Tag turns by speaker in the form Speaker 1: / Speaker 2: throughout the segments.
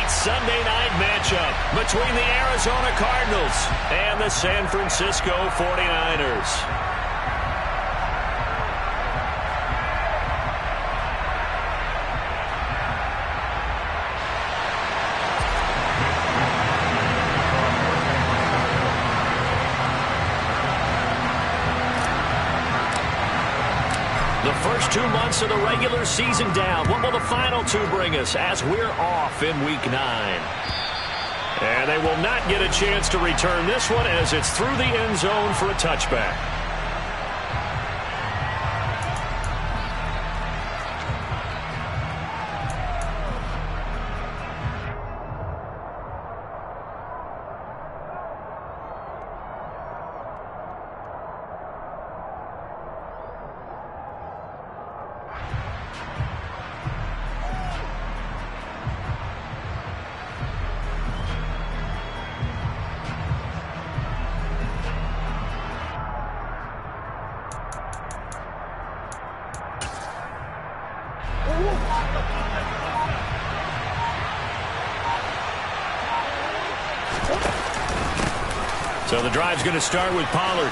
Speaker 1: Sunday night matchup between the Arizona Cardinals and the San Francisco 49ers. The first 2 months of the regular season down. What will the final 2 bring us as we're off in Week 9? And they will not get a chance to return this one as it's through the end zone for a touchback. So the drive's going to start with Pollard.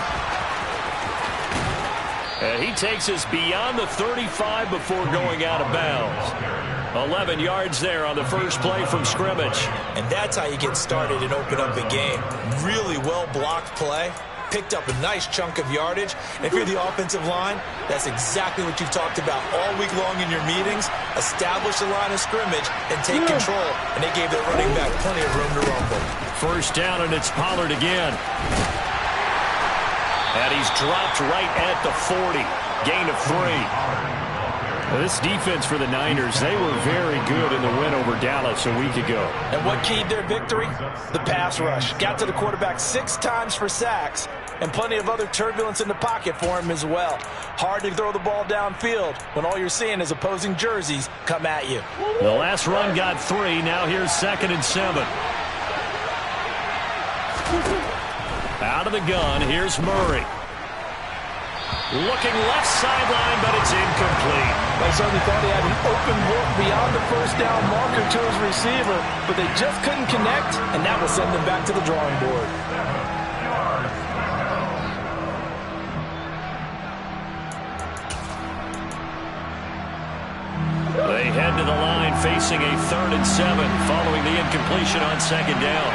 Speaker 1: And he takes us beyond the 35 before going out of bounds. 11 yards there on the first play from scrimmage.
Speaker 2: And that's how you get started and open up a game. Really well-blocked play. Picked up a nice chunk of yardage. And if you're the offensive line, that's exactly what you've talked about all week long in your meetings. Establish the line of scrimmage and take control. And they gave their running back plenty of room to rumble.
Speaker 1: First down, and it's Pollard again. And he's dropped right at the 40. Gain of 3. Well, this defense for the Niners, they were very good in the win over Dallas a week ago.
Speaker 2: And what keyed their victory? The pass rush. Got to the quarterback 6 times for sacks, and plenty of other turbulence in the pocket for him as well. Hard to throw the ball downfield when all you're seeing is opposing jerseys come at you.
Speaker 1: The last run got 3. Now here's 2nd and 7. Out of the gun, here's Murray. Looking left sideline, but it's incomplete.
Speaker 3: They certainly thought he had an open look beyond the first down marker to his receiver, but they just couldn't connect, and that will send them back to the drawing board.
Speaker 1: They head to the line facing a 3rd and 7 following the incompletion on 2nd down.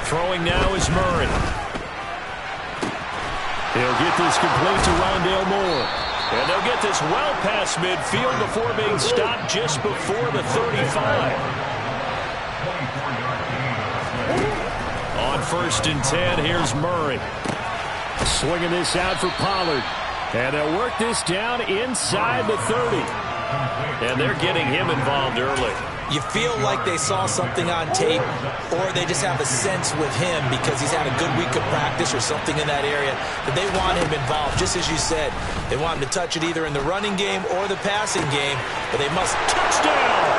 Speaker 1: Throwing now is Murray. He'll get this complete to Rondale Moore. And they'll get this well past midfield before being stopped just before the 35. On 1st and 10, here's Murray. Swinging this out for Pollard. And they'll work this down inside the 30. And they're getting him involved early.
Speaker 2: You feel like they saw something on tape, or they just have a sense with him because he's had a good week of practice or something in that area that they want him involved. Just as you said, they want him to touch it either in the running game or the passing game, but they must.
Speaker 1: Touchdown!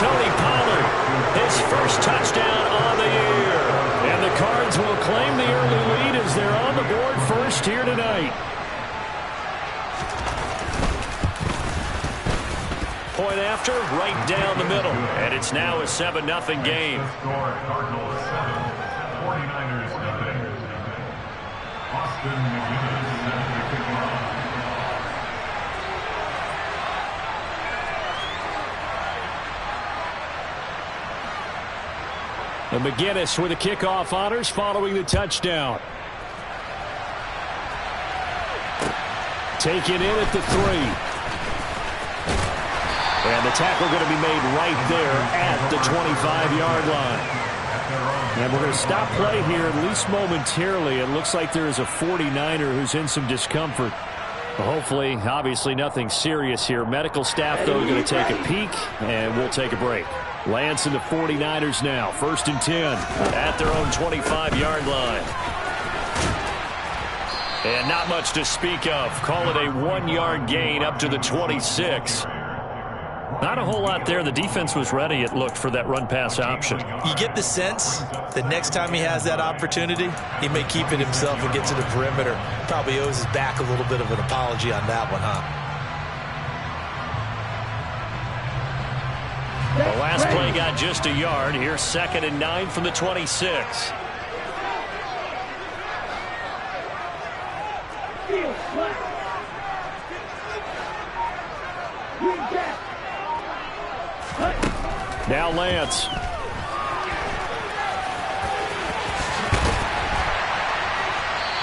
Speaker 1: Tony Pollard, his first touchdown on the year. And the Cards will claim the early lead as they're on the board first here tonight. Point after, right down the middle. And it's now a 7-0 game.
Speaker 4: Cardinals 7, 49ers nothing. Austin McGinnis after the kickoff.
Speaker 1: And McGinnis with the kickoff honors following the touchdown. Taken in at the 3. And the tackle going to be made right there at the 25-yard line. And we're going to stop play here, at least momentarily. It looks like there is a 49er who's in some discomfort. Well, hopefully, obviously, nothing serious here. Medical staff, though, going to take a peek, and we'll take a break. Lance and the 49ers now. 1st and 10 at their own 25-yard line. And not much to speak of. Call it a 1-yard gain up to the 26. Not a whole lot there. The defense was ready, it looked, for that run-pass option.
Speaker 2: You get the sense that next time he has that opportunity, he may keep it himself and get to the perimeter. Probably owes his back a little bit of an apology on that one, huh?
Speaker 1: The last play got just a yard. Here's 2nd and 9 from the 26. Now Lance.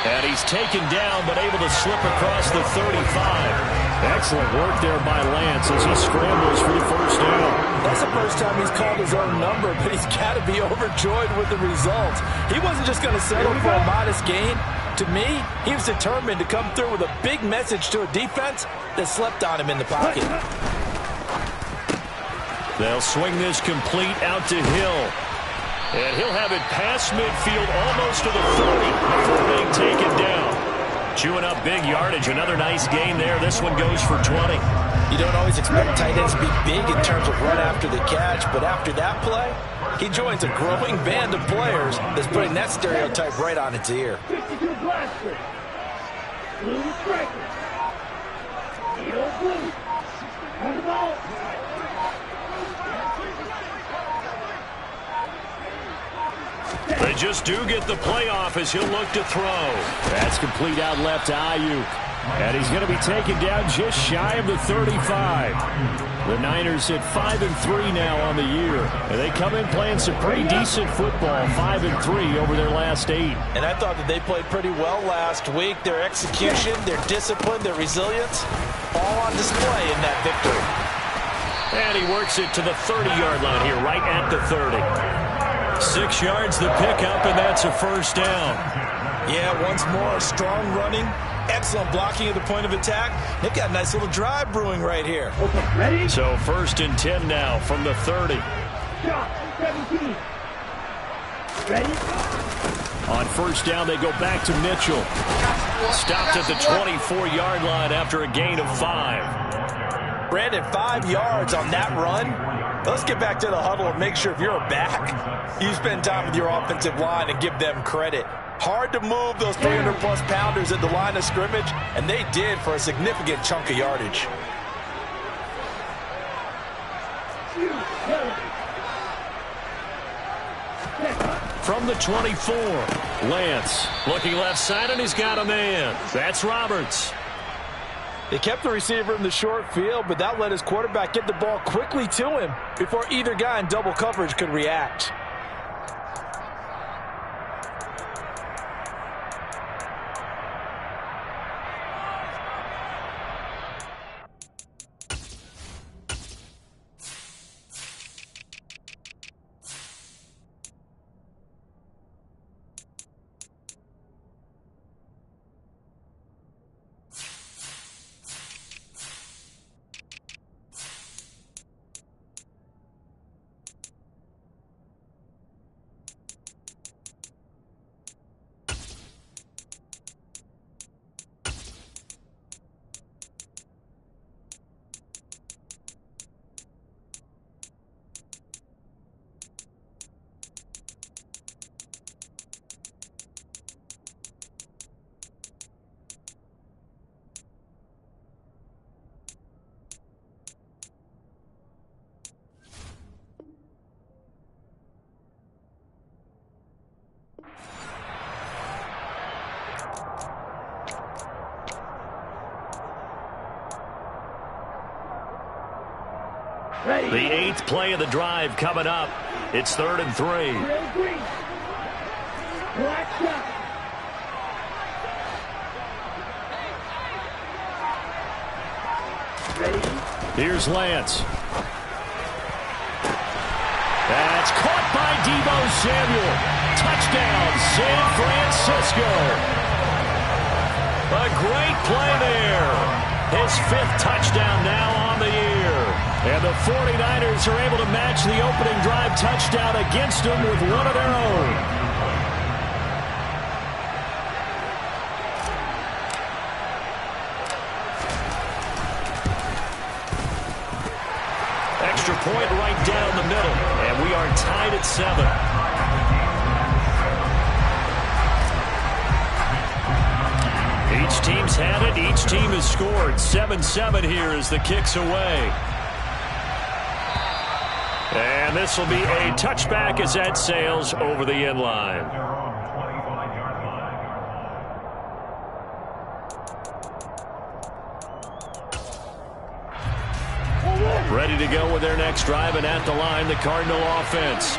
Speaker 1: And he's taken down, but able to slip across the 35. Excellent work there by Lance as he scrambles for the first down.
Speaker 3: That's the first time he's called his own number, but he's got to be overjoyed with the results. He wasn't just going to settle for a modest gain. To me, he was determined to come through with a big message to a defense that slept on him in the pocket.
Speaker 1: They'll swing this complete out to Hill. And he'll have it past midfield almost to the 40 before being taken down. Chewing up big yardage. Another nice gain there. This one goes for 20.
Speaker 3: You don't always expect tight ends to be big in terms of run after the catch, but after that play, he joins a growing band of players that's putting that stereotype right on its ear.
Speaker 5: 52 blaster. Blue striker. Yellow blue. On the ball.
Speaker 1: They just do get the playoff as he'll look to throw. That's complete out left to Ayuk. And he's going to be taken down just shy of the 35. The Niners at 5-3 now on the year. And they come in playing some pretty decent football, 5-3 over their last 8.
Speaker 3: And I thought that they played pretty well last week. Their execution, their discipline, their resilience, all on display in that victory.
Speaker 1: And he works it to the 30-yard line here, right at the 30. 6 yards the pickup, and that's a first down.
Speaker 2: Yeah, once more, strong running, excellent blocking at the point of attack. They've got a nice little drive brewing right here.
Speaker 5: Ready?
Speaker 1: So 1st and 10 now from the 30.
Speaker 5: Shot. 17. Ready?
Speaker 1: On first down, they go back to Mitchell. Stopped at the 24-yard line after a gain of 5.
Speaker 3: Brandon, 5 yards on that run. Let's get back to the huddle and make sure if you're a back, you spend time with your offensive line and give them credit. Hard to move those 300-plus pounders at the line of scrimmage, and they did for a significant chunk of yardage.
Speaker 1: From the 24, Lance looking left side, and he's got a man. That's Roberts.
Speaker 3: They kept the receiver in the short field, but that let his quarterback get the ball quickly to him before either guy in double coverage could react.
Speaker 1: The 8th play of the drive coming up. It's 3rd and 3.
Speaker 5: Black shot. Ready?
Speaker 1: Here's Lance. That's caught by Deebo Samuel. Touchdown, San Francisco. A great play there. His 5th touchdown now on the year. And the 49ers are able to match the opening drive touchdown against them with one of their own. point right down the middle. And we are tied at 7. Each team's had it. Each team has scored. 7-7 here as the kick's away. And this will be a touchback as that sails over the end line. Ready to go with their next drive, and at the line, the Cardinal offense.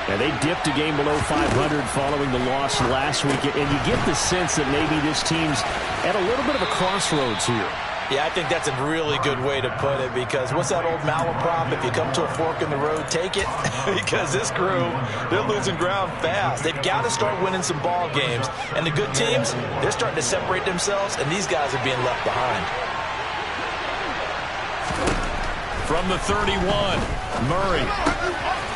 Speaker 1: And they dipped a game below 500 following the loss last week. And you get the sense that maybe this team's at a little bit of a crossroads here.
Speaker 3: Yeah, I think that's a really good way to put it, because what's that old malaprop? If you come to a fork in the road, take it. Because this crew, they're losing ground fast. They've got to start winning some ball games. And the good teams, they're starting to separate themselves, and these guys are being left behind.
Speaker 1: From the 31, Murray.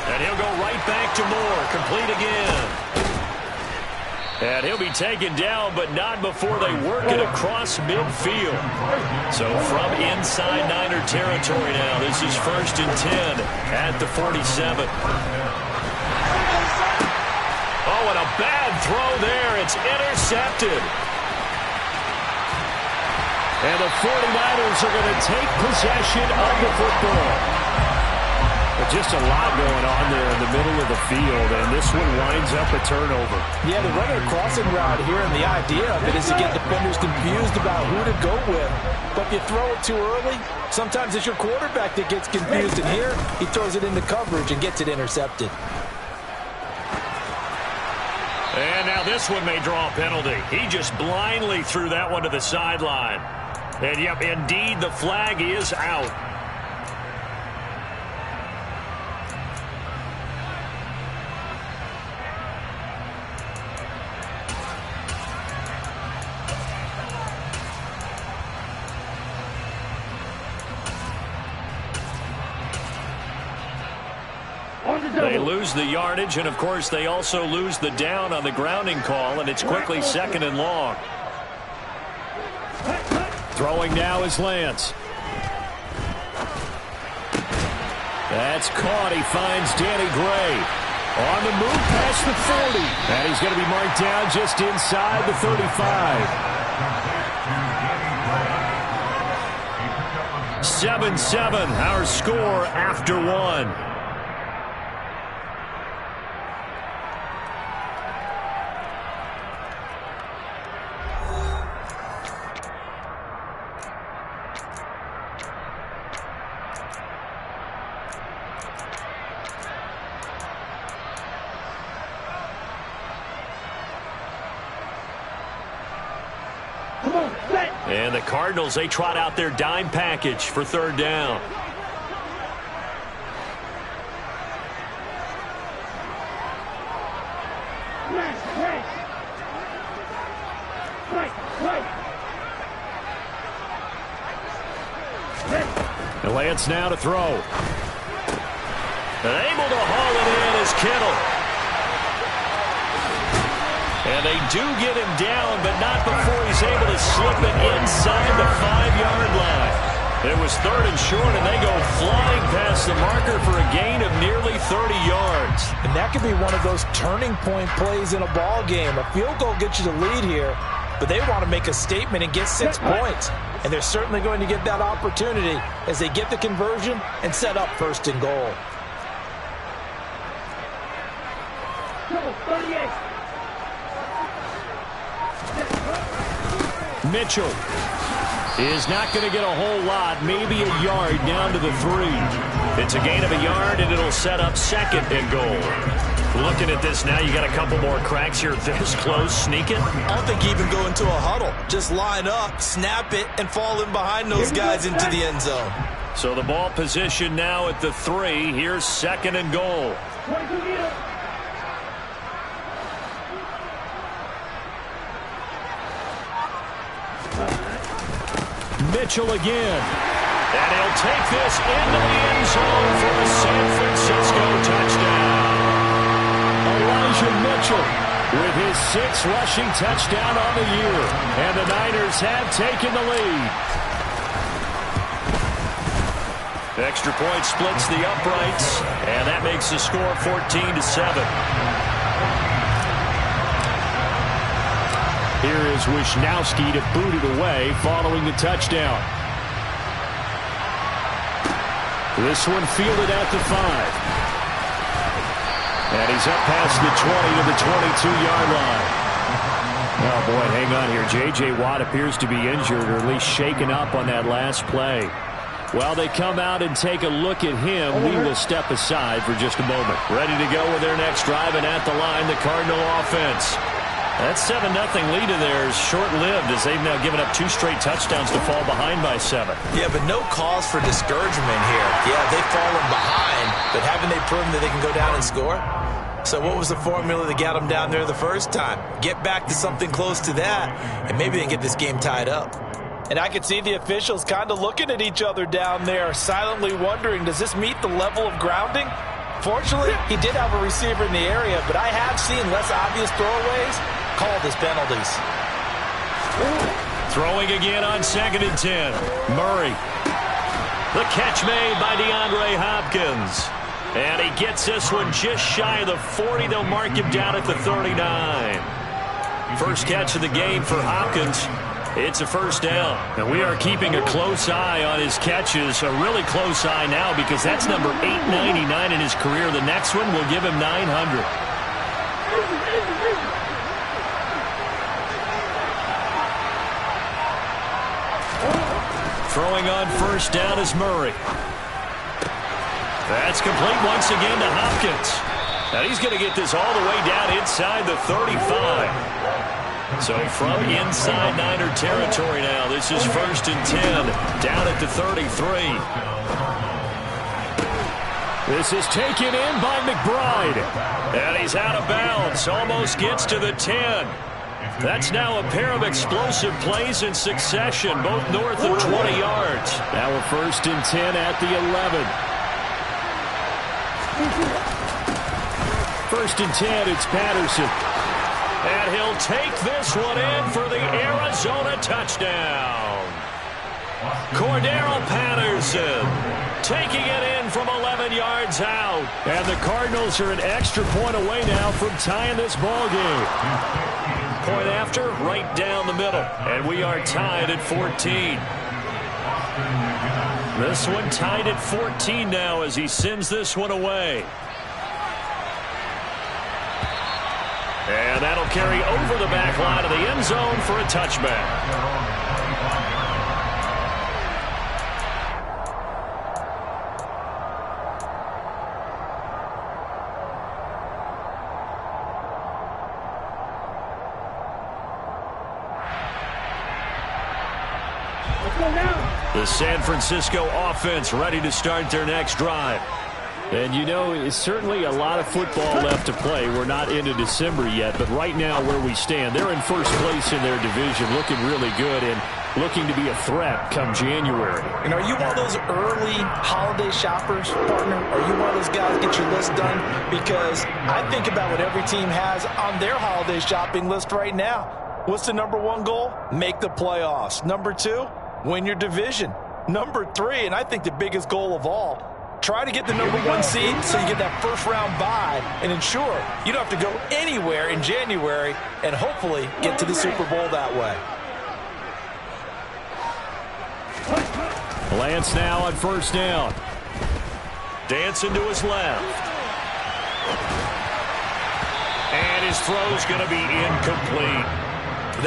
Speaker 1: And he'll go right back to Moore. Complete again. And he'll be taken down, but not before they work it across midfield. So from inside Niner territory now, this is 1st and 10 at the 47. Oh, and a bad throw there. It's intercepted. And the 49ers are going to take possession of the football. But just a lot going on there in the middle of the field, and this one winds up a turnover. Yeah, they're running a crossing route here, and the idea of it is to get defenders confused about who to go with. But if you throw it too early, sometimes it's your quarterback that gets confused, and here he throws it into coverage and gets it intercepted. And now this one may draw a penalty. He just blindly threw that one to the sideline. And, yep, indeed, the flag is out. They lose the yardage, and, of course, they also lose the down on the grounding call, and it's quickly 2nd and long. Throwing now is Lance. That's caught. He finds Danny Gray. On the move past the 40. And he's going to be marked down just inside the 35. 7-7, our score after 1. And the Cardinals, they trot out their dime package for 3rd down. And Lance now to throw. And able to haul it in is Kittle. And they do get him down, but not before he's able to slip it inside the 5-yard line. It was 3rd and short, and they go flying past the marker for a gain of nearly 30 yards. And that could be one of those turning point plays in a ball game. A field goal gets you the lead here, but they want to make a statement and get 6 points. And they're certainly going to get that opportunity as they get the conversion and set up 1st and goal. 38. Mitchell is not going to get a whole lot, maybe a yard down to the 3. It's a gain of a yard, and it'll set up 2nd and goal. Looking at this now, you got a couple more cracks here. This close, sneak it. I don't think even go into a huddle. Just line up, snap it, and fall in behind those guys into the end zone. So the ball position now at the 3. Here's 2nd and goal. Mitchell again. And he'll take this into the end zone for a San Francisco touchdown. Elijah Mitchell with his 6th rushing touchdown on the year. And the Niners have taken the lead. Extra point splits the uprights, and that makes the score 14-7. Here is Wisnowski to boot it away following the touchdown. This one fielded at the 5. And he's up past the 20 to the 22-yard line. Oh, boy, hang on here. J.J. Watt appears to be injured, or at least shaken up on that last play. While they come out and take a look at him, we will step aside for just a moment. Ready to go with their next drive, and at the line, the Cardinal offense. That 7-0 lead of theirs short-lived as they've now given up 2 straight touchdowns to fall behind by 7.
Speaker 2: Yeah, but no cause for discouragement here. Yeah, they've fallen behind, but haven't they proven that they can go down and score? So what was the formula that got them down there the first time? Get back to something close to that, and maybe they can get this game tied up.
Speaker 3: And I could see the officials kind of looking at each other down there, silently wondering, does this meet the level of grounding? Fortunately, he did have a receiver in the area, but I have seen less obvious throwaways called as penalties.
Speaker 1: Throwing again on 2nd and 10. Murray. The catch made by DeAndre Hopkins. And he gets this one just shy of the 40. They'll mark him down at the 39. First catch of the game for Hopkins. It's a first down. And we are keeping a close eye on his catches. A really close eye now because that's number 899 in his career. The next one will give him 900. Throwing on first down is Murray. That's complete once again to Hopkins. Now he's going to get this all the way down inside the 35. So from inside Niner territory now, this is 1st and 10, down at the 33. This is taken in by McBride. And he's out of bounds, almost gets to the 10. That's now a pair of explosive plays in succession, both north of 20 yards. Now a 1st and 10 at the 11. 1st and 10, it's Patterson. And he'll take this one in for the Arizona touchdown. Cordero Patterson taking it in from 11 yards out. And the Cardinals are an extra point away now from tying this ball game. Point after, right down the middle. And we are tied at 14. This one tied at 14 now as he sends this one away. And that'll carry over the back line of the end zone for a touchback. The San Francisco offense ready to start their next drive. And you know, it's certainly a lot of football left to play. We're not into December yet, but right now where we stand, they're in first place in their division, looking really good and looking to be a threat come January.
Speaker 3: And are you one of those early holiday shoppers, partner? Are you one of those guys get your list done? Because I think about what every team has on their holiday shopping list right now. What's the number 1 goal? Make the playoffs. Number 2, win your division. Number 3, and I think the biggest goal of all, try to get the number 1 seed so you get that first-round bye and ensure you don't have to go anywhere in January and hopefully get to the Super Bowl that way.
Speaker 1: Lance now on first down. Dancing to his left. And his throw's going to be incomplete.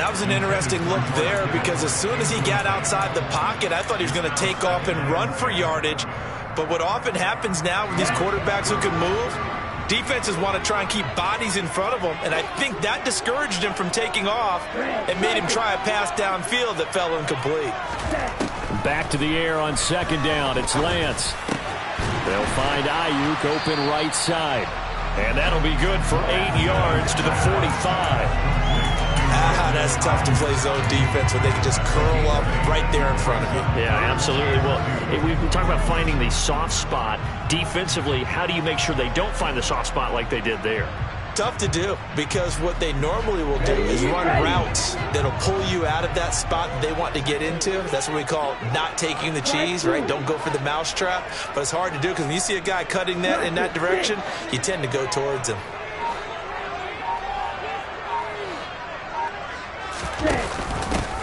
Speaker 2: That was an interesting look there because as soon as he got outside the pocket, I thought he was going to take off and run for yardage. But what often happens now with these quarterbacks who can move, defenses want to try and keep bodies in front of them, and I think that discouraged him from taking off and made him try a pass downfield that fell incomplete.
Speaker 1: Back to the air on second down. It's Lance. They'll find Ayuk open right side. And that'll be good for 8 yards to the 45.
Speaker 2: That's tough to play zone defense when they can just curl up right there in front of you.
Speaker 1: Yeah, absolutely. Well, we talk about finding the soft spot defensively. How do you make sure they don't find the soft spot like they did there?
Speaker 2: Tough to do, because what they normally will do is run routes that'll pull you out of that spot that they want to get into. That's what we call not taking the cheese, right? Don't go for the mousetrap. But it's hard to do, because when you see a guy cutting that in that direction, you tend to go towards him.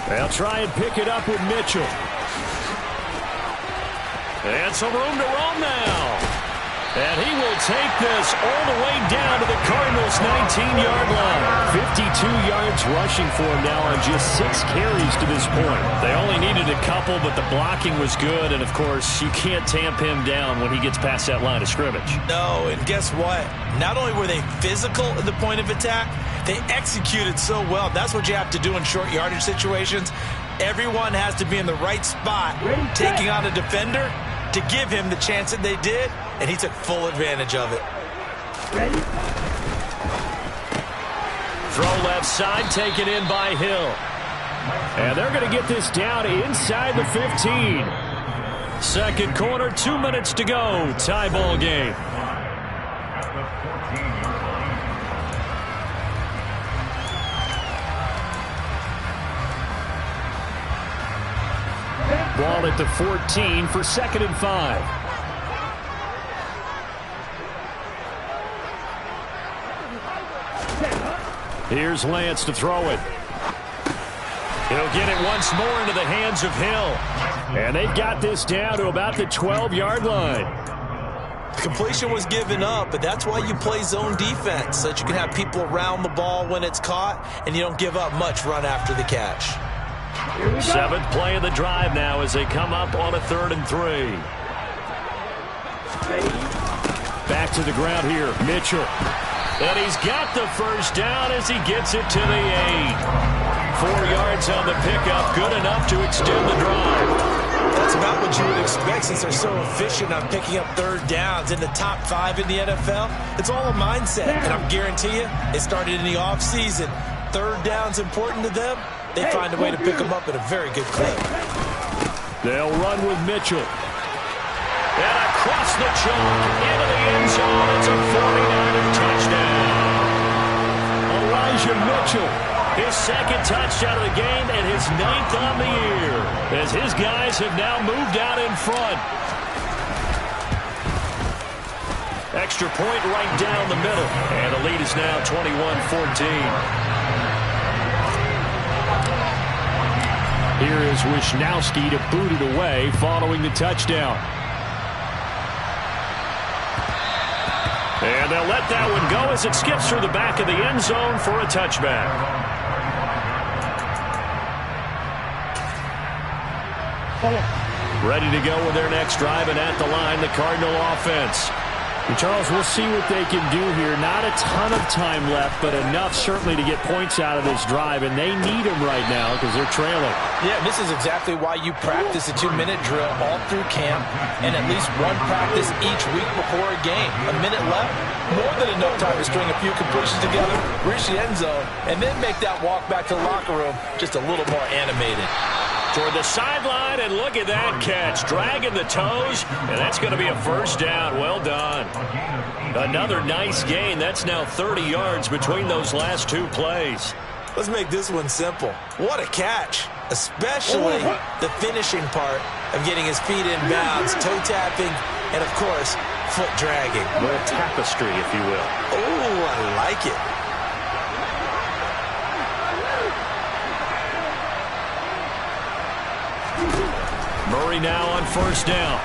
Speaker 1: They'll try and pick it up with Mitchell. And some room to roam now. And he will take this all the way down to the Cardinals' 19-yard line. 52 yards rushing for him now on just 6 carries to this point. They only needed a couple, but the blocking was good. And, of course, you can't tamp him down when he gets past that line of scrimmage.
Speaker 2: No, and guess what? Not only were they physical at the point of attack, they executed so well. That's what you have to do in short yardage situations. Everyone has to be in the right spot, taking on a defender to give him the chance that they did, and he took full advantage of it.
Speaker 5: Ready?
Speaker 1: Throw left side, taken in by Hill. And they're going to get this down inside the 15. Second quarter, 2 minutes to go. Tie ball game. Ball at the 14 for 2nd and 5. Here's Lance to throw it. He'll get it once more into the hands of Hill. And they've got this down to about the 12-yard line.
Speaker 2: The completion was given up, but that's why you play zone defense, so that you can have people around the ball when it's caught, and you don't give up much run after the catch.
Speaker 1: 7th play of the drive now as they come up on a 3rd and 3. Back to the ground here, Mitchell. And he's got the first down as he gets it to the 8. 4 yards on the pickup, good enough to extend the drive.
Speaker 2: That's about what you would expect, since they're so efficient on picking up 3rd downs in the top 5 in the NFL. It's all a mindset, and I guarantee you, it started in the offseason. 3rd down's important to them. They find a way to pick them up at a very good clip.
Speaker 1: They'll run with Mitchell. And across the chalk into the end zone. It's a 49er touchdown. Elijah Mitchell, his 2nd touchdown of the game and his 9th on the year, as his guys have now moved out in front. Extra point right down the middle. And the lead is now 21-14. Here is Wisnowski to boot it away following the touchdown. And they'll let that one go as it skips through the back of the end zone for a touchback. Ready to go with their next drive, and at the line, the Cardinal offense. And Charles, we'll see what they can do here. Not a ton of time left, but enough certainly to get points out of this drive, and they need them right now because they're trailing.
Speaker 3: Yeah, this is exactly why you practice a 2-minute drill all through camp and at least one practice each week before a game. A minute left, more than enough time to string a few completions together, reach the end zone, and then make that walk back to the locker room just a little more animated.
Speaker 1: Toward the sideline, and look at that catch. Dragging the toes, and that's going to be a first down. Well done. Another nice gain. That's now 30 yards between those last 2 plays.
Speaker 2: Let's make this one simple. What a catch, especially the finishing part of getting his feet in bounds, toe tapping, and, of course, foot dragging.
Speaker 1: A little tapestry, if you will.
Speaker 2: Oh, I like it.
Speaker 1: Murray now on first down.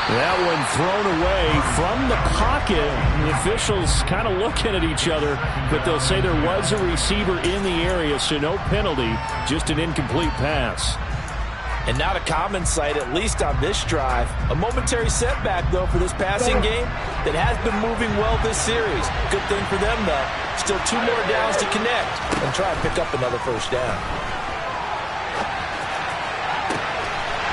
Speaker 1: That one thrown away from the pocket. The officials kind of looking at each other, but they'll say there was a receiver in the area, so no penalty, just an incomplete pass.
Speaker 3: And not a common sight, at least on this drive. A momentary setback, though, for this passing game that has been moving well this series. Good thing for them, though. Still 2 more downs to connect and try and pick up another first down.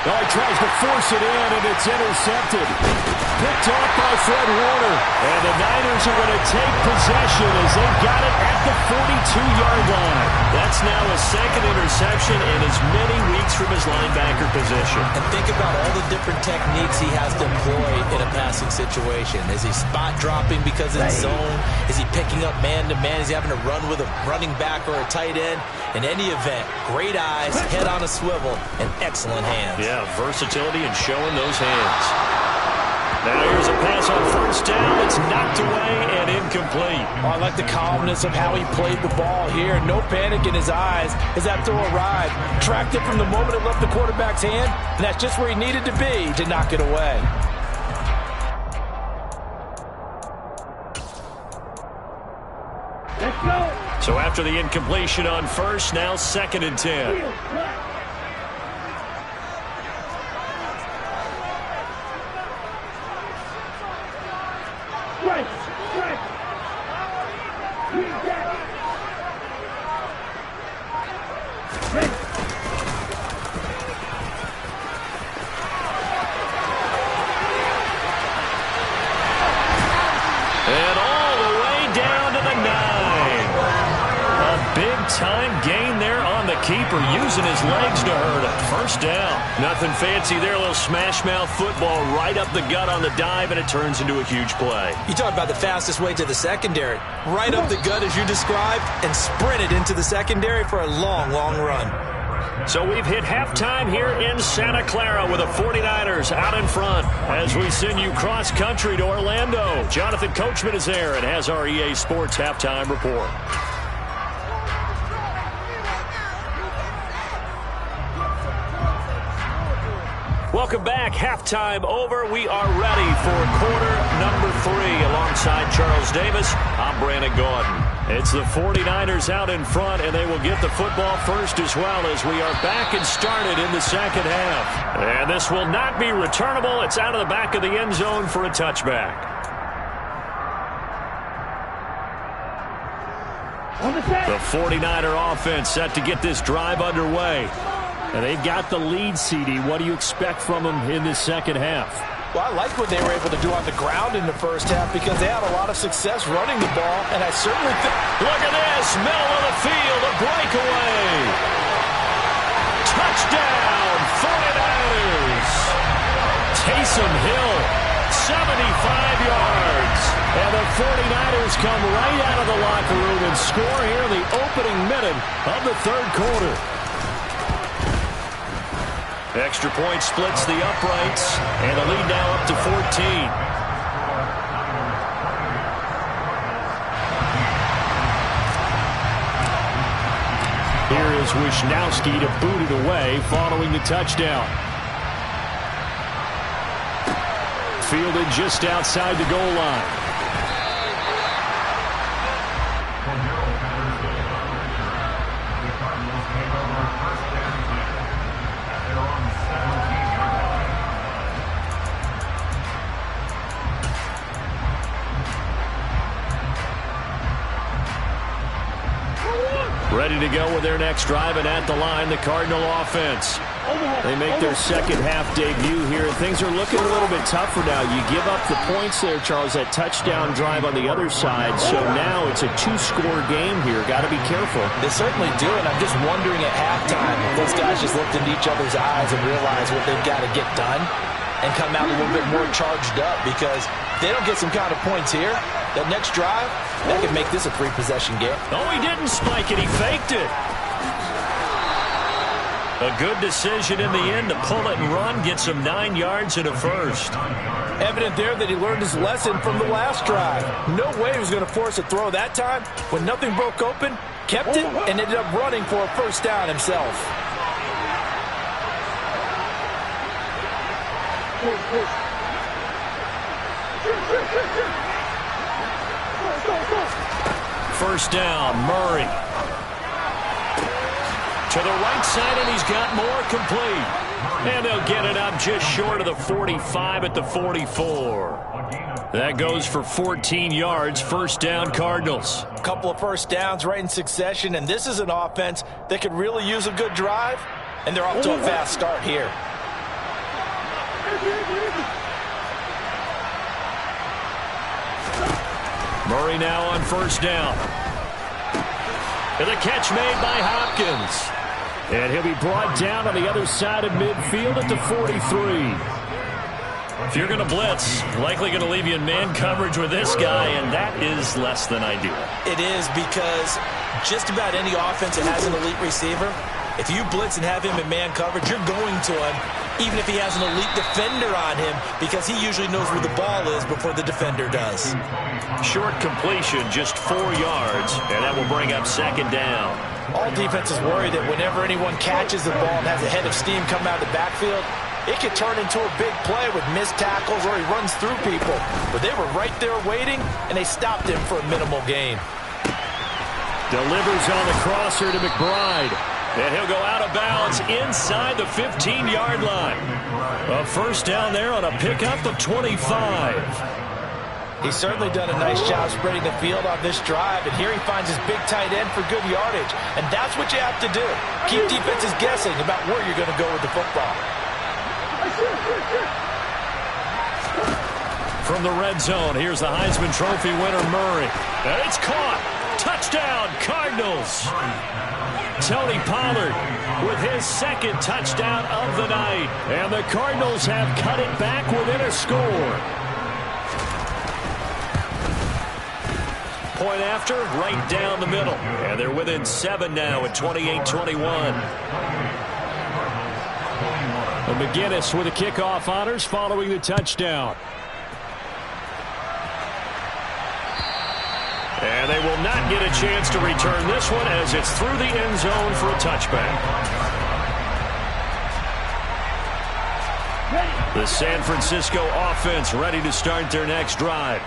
Speaker 1: Oh, he tries to force it in, and it's intercepted. Picked off by Fred Warner. And the Niners are going to take possession as they've got it at the 42-yard line. That's now a 2nd interception in as many weeks from his linebacker position.
Speaker 2: And think about all the different techniques he has to employ in a passing situation. Is he spot dropping because it's zone? Is he picking up man-to-man? Is he having to run with a running back or a tight end? In any event, great eyes, head on a swivel, and excellent hands.
Speaker 1: Yeah, versatility and showing those hands. Now here's a pass on first down. It's knocked away and incomplete.
Speaker 3: Oh, I like the calmness of how he played the ball here. No panic in his eyes as that throw arrived. Tracked it from the moment it left the quarterback's hand, and that's just where he needed to be to knock it away.
Speaker 5: Let's go.
Speaker 1: So after the incompletion on first, now 2nd and 10. And all the way down to the 9. A big-time gain there on the keeper, using his legs to hurt him. First down. Nothing fancy there. A little smash-mouth football right up the gut on the dive, and it turns into a huge play.
Speaker 2: You talk about the fastest way to the secondary. Right up the gut, as you described, and sprinted into the secondary for a long, long run.
Speaker 1: So we've hit halftime here in Santa Clara with the 49ers out in front as we send you cross-country to Orlando. Jonathan Coachman is there and has our EA Sports halftime report. Welcome back. Halftime over. We are ready for quarter number 3. Alongside Charles Davis, I'm Brandon Gaudin. It's the 49ers out in front, and they will get the football first as well as we are back and started in the second half. And this will not be returnable. It's out of the back of the end zone for a touchback. The 49er offense set to get this drive underway. And they've got the lead, CD. What do you expect from them in this second half?
Speaker 3: Well, I like what they were able to do on the ground in the first half because they had a lot of success running the ball, and I certainly think...
Speaker 1: Look at this, middle of the field, a breakaway. Touchdown, 49ers. Taysom Hill, 75 yards. And the 49ers come right out of the locker room and score here in the opening minute of the third quarter. Extra point splits the uprights, and the lead now up to 14. Here is Wisnowski to boot it away following the touchdown. Fielded just outside the goal line. Ready to go with their next drive, and at the line, the Cardinal offense. They make their second half debut here, and things are looking a little bit tougher now. You give up the points there, Charles, that touchdown drive on the other side, so now it's a 2-score game here. Got to be careful.
Speaker 3: They certainly do, and I'm just wondering at halftime if those guys just looked into each other's eyes and realized what they've got to get done and come out a little bit more charged up, because if they don't get some kind of points here, that next drive, that could make this a 3-possession game.
Speaker 1: Oh, he didn't spike it. He faked it. A good decision in the end to pull it and run, get some 9 yards and a first.
Speaker 3: Evident there that he learned his lesson from the last drive. No way he was going to force a throw that time. When nothing broke open, kept it, and ended up running for a first down himself.
Speaker 1: First down, Murray. To the right side, and he's got more complete. And they'll get it up just short of the 45 at the 44. That goes for 14 yards. First down, Cardinals.
Speaker 3: A couple of first downs right in succession, and this is an offense that could really use a good drive, and they're off to a fast start here.
Speaker 1: Murray now on first down. And the catch made by Hopkins. And he'll be brought down on the other side of midfield at the 43.
Speaker 6: If you're going to blitz, likely going to leave you in man coverage with this guy, and that is less than ideal.
Speaker 2: It is, because just about any offense that has an elite receiver, if you blitz and have him in man coverage, you're going to him, even if he has an elite defender on him, because he usually knows where the ball is before the defender does.
Speaker 6: Short completion, just 4 yards, and that will bring up second down.
Speaker 2: All defenses worry that whenever anyone catches the ball and has a head of steam come out of the backfield, it could turn into a big play with missed tackles or he runs through people. But they were right there waiting, and they stopped him for a minimal gain.
Speaker 1: Delivers on the crosser to McBride.
Speaker 6: And he'll go out of bounds inside the 15-yard line. A first down there on a pickup of 25.
Speaker 2: He's certainly done a nice job spreading the field on this drive, and here he finds his big tight end for good yardage. And that's what you have to do. Keep defenses guessing about where you're going to go with the football.
Speaker 1: From the red zone, here's the Heisman Trophy winner, Murray. And it's caught. Touchdown, Cardinals. Tony Pollard with his second touchdown of the night. And the Cardinals have cut it back within a score. Point after, right down the middle. And they're within 7 now at 28-21. And McGinnis with the kickoff honors following the touchdown. And they will not get a chance to return this one as it's through the end zone for a touchback. The San Francisco offense ready to start their next drive.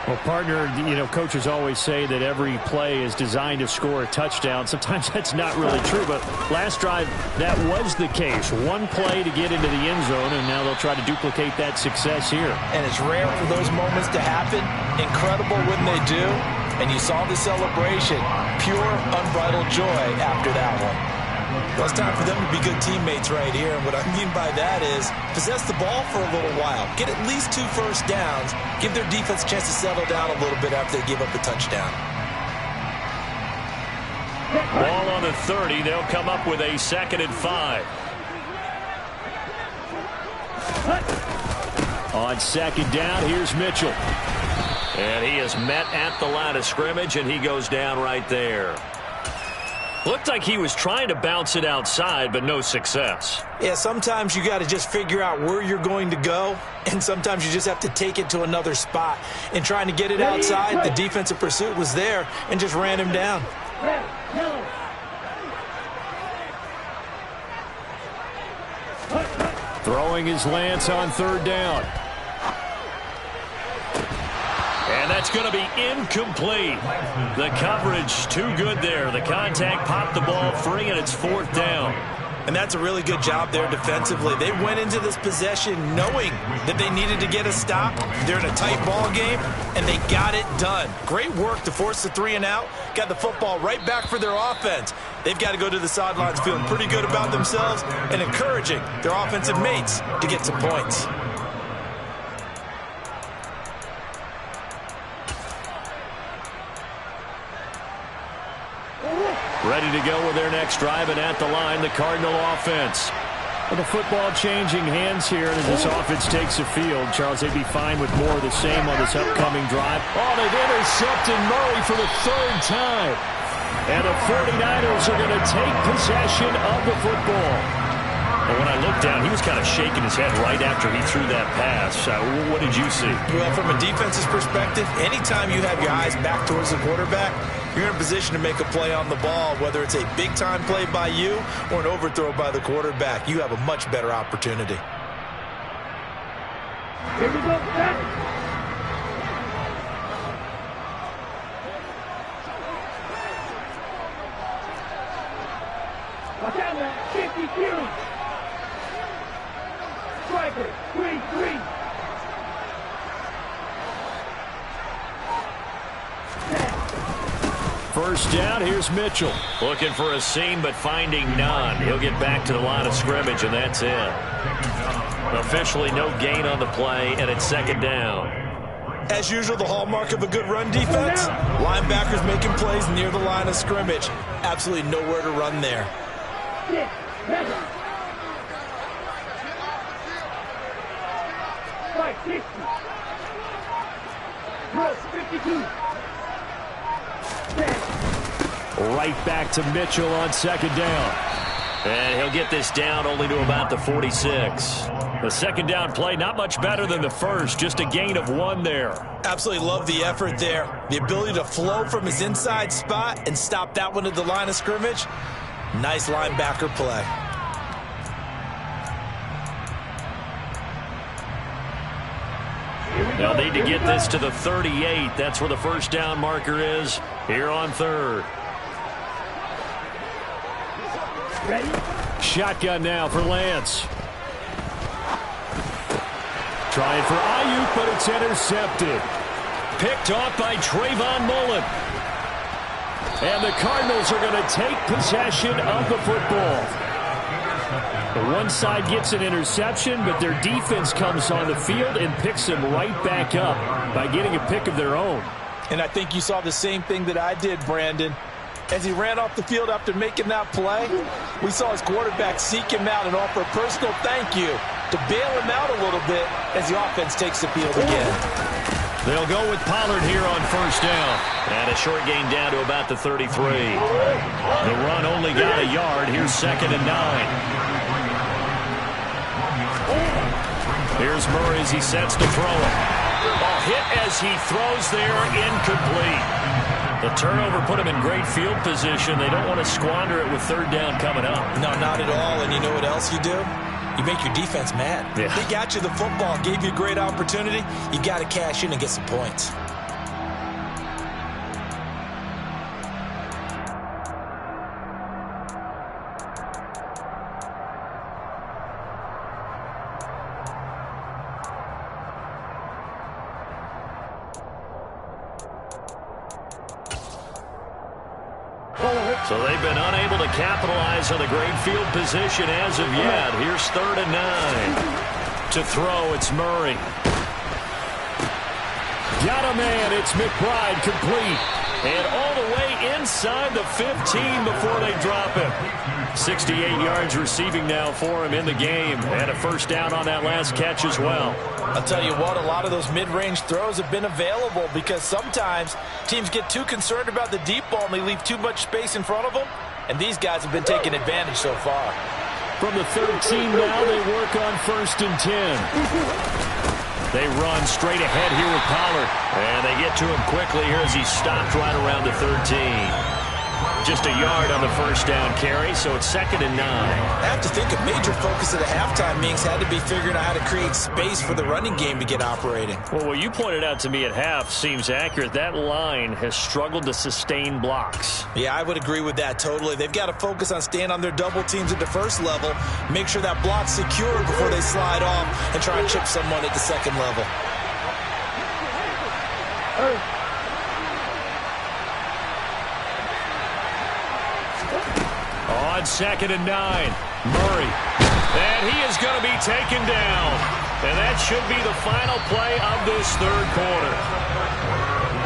Speaker 1: Well, partner, you know, coaches always say that every play is designed to score a touchdown. Sometimes that's not really true, but last drive, that was the case. One play to get into the end zone, and now they'll try to duplicate that success here.
Speaker 2: And it's rare for those moments to happen. Incredible when they do. And you saw the celebration. Pure, unbridled joy after that one. Well, it's time for them to be good teammates right here. And what I mean by that is possess the ball for a little while. Get at least 2 first downs. Give their defense a chance to settle down a little bit after they give up the touchdown.
Speaker 6: Ball on the 30. They'll come up with a 2nd and 5.
Speaker 1: On 2nd down, here's Mitchell.
Speaker 6: And he is met at the line of scrimmage, and he goes down right there. Looked like he was trying to bounce it outside, but no success.
Speaker 2: Yeah, sometimes you got to just figure out where you're going to go, and sometimes you just have to take it to another spot. In trying to get it outside, the defensive pursuit was there and just ran him down.
Speaker 1: Throwing his Lance on 3rd down.
Speaker 6: And that's going to be incomplete. The coverage too good there. The contact popped the ball free, and it's 4th down.
Speaker 2: And that's a really good job there defensively. They went into this possession knowing that they needed to get a stop. They're in a tight ball game, and they got it done. Great work to force the 3 and out. Got the football right back for their offense. They've got to go to the sidelines feeling pretty good about themselves and encouraging their offensive mates to get some points.
Speaker 1: Ready to go with their next drive, and at the line, the Cardinal offense. Well, the football changing hands here as this offense takes the field. Charles, they'd be fine with more of the same on this upcoming drive. Oh, they've intercepted Murray for the 3rd time. And the 49ers are going to take possession of the football. But when I looked down, he was kind of shaking his head right after he threw that pass. What did you see?
Speaker 2: Well, from a defense's perspective, anytime you have your eyes back towards the quarterback, you're in a position to make a play on the ball, whether it's a big-time play by you or an overthrow by the quarterback. You have a much better opportunity.
Speaker 5: Here we go, back. Watch out, man. 50-2. Striker, 3-3.
Speaker 1: First down, here's Mitchell.
Speaker 6: Looking for a seam, but finding none. He'll get back to the line of scrimmage, and that's it. Officially no gain on the play, and it's 2nd down.
Speaker 2: As usual, the hallmark of a good run defense, linebackers making plays near the line of scrimmage. Absolutely nowhere to run there.
Speaker 5: 6, 7. 560. Roll 52. 10.
Speaker 1: Right back to Mitchell on second down.
Speaker 6: And he'll get this down only to about the 46. The second down play, not much better than the first, just a gain of 1 there.
Speaker 2: Absolutely love the effort there. The ability to flow from his inside spot and stop that one at the line of scrimmage. Nice linebacker play.
Speaker 6: They'll need to get this to the 38. That's where the first down marker is here on third.
Speaker 5: Ready?
Speaker 1: Shotgun now for Lance. Trying for Ayuk, but it's intercepted.
Speaker 6: Picked off by Trayvon Mullen.
Speaker 1: And the Cardinals are going to take possession of the football. The one side gets an interception, but their defense comes on the field and picks them right back up by getting a pick of their own.
Speaker 3: And I think you saw the same thing that I did, Brandon. As he ran off the field after making that play, we saw his quarterback seek him out and offer a personal thank you to bail him out a little bit as the offense takes the field again.
Speaker 6: They'll go with Pollard here on first down. And a short gain down to about the 33. The run only got a yard. Here's 2nd and 9. Here's Murray as he sets to throw it. A hit as he throws there, incomplete. The turnover put him in great field position. They don't want to squander it with third down coming up.
Speaker 2: No, not at all. And you know what else you do? You make your defense mad.
Speaker 6: Yeah.
Speaker 2: They got you the football, gave you a great opportunity. You got to cash in and get some points.
Speaker 6: So they've been unable to capitalize on the great field position as of yet. Here's 3rd and 9. To throw, it's Murray.
Speaker 1: Got a man. It's McBride, complete.
Speaker 6: And all the way inside the 15 before they drop him. 68 yards receiving now for him in the game. And a first down on that last catch as well.
Speaker 3: I'll tell you what, a lot of those mid-range throws have been available because sometimes teams get too concerned about the deep ball and they leave too much space in front of them. And these guys have been taking advantage so far.
Speaker 1: From the 13 now, they work on 1st and 10. They run straight ahead here with Pollard.
Speaker 6: And they get to him quickly here as he stopped right around the 13. Just a yard on the first down carry, so it's 2nd and 9.
Speaker 2: I have to think a major focus at the halftime meetings had to be figuring out how to create space for the running game to get operating.
Speaker 6: Well, what you pointed out to me at half seems accurate. That line has struggled to sustain blocks.
Speaker 2: Yeah, I would agree with that totally. They've got to focus on staying on their double teams at the first level, make sure that block's secure before they slide off and try and chip someone at the second level.
Speaker 6: On 2nd and 9, Murray. And he is going to be taken down. And that should be the final play of this third quarter.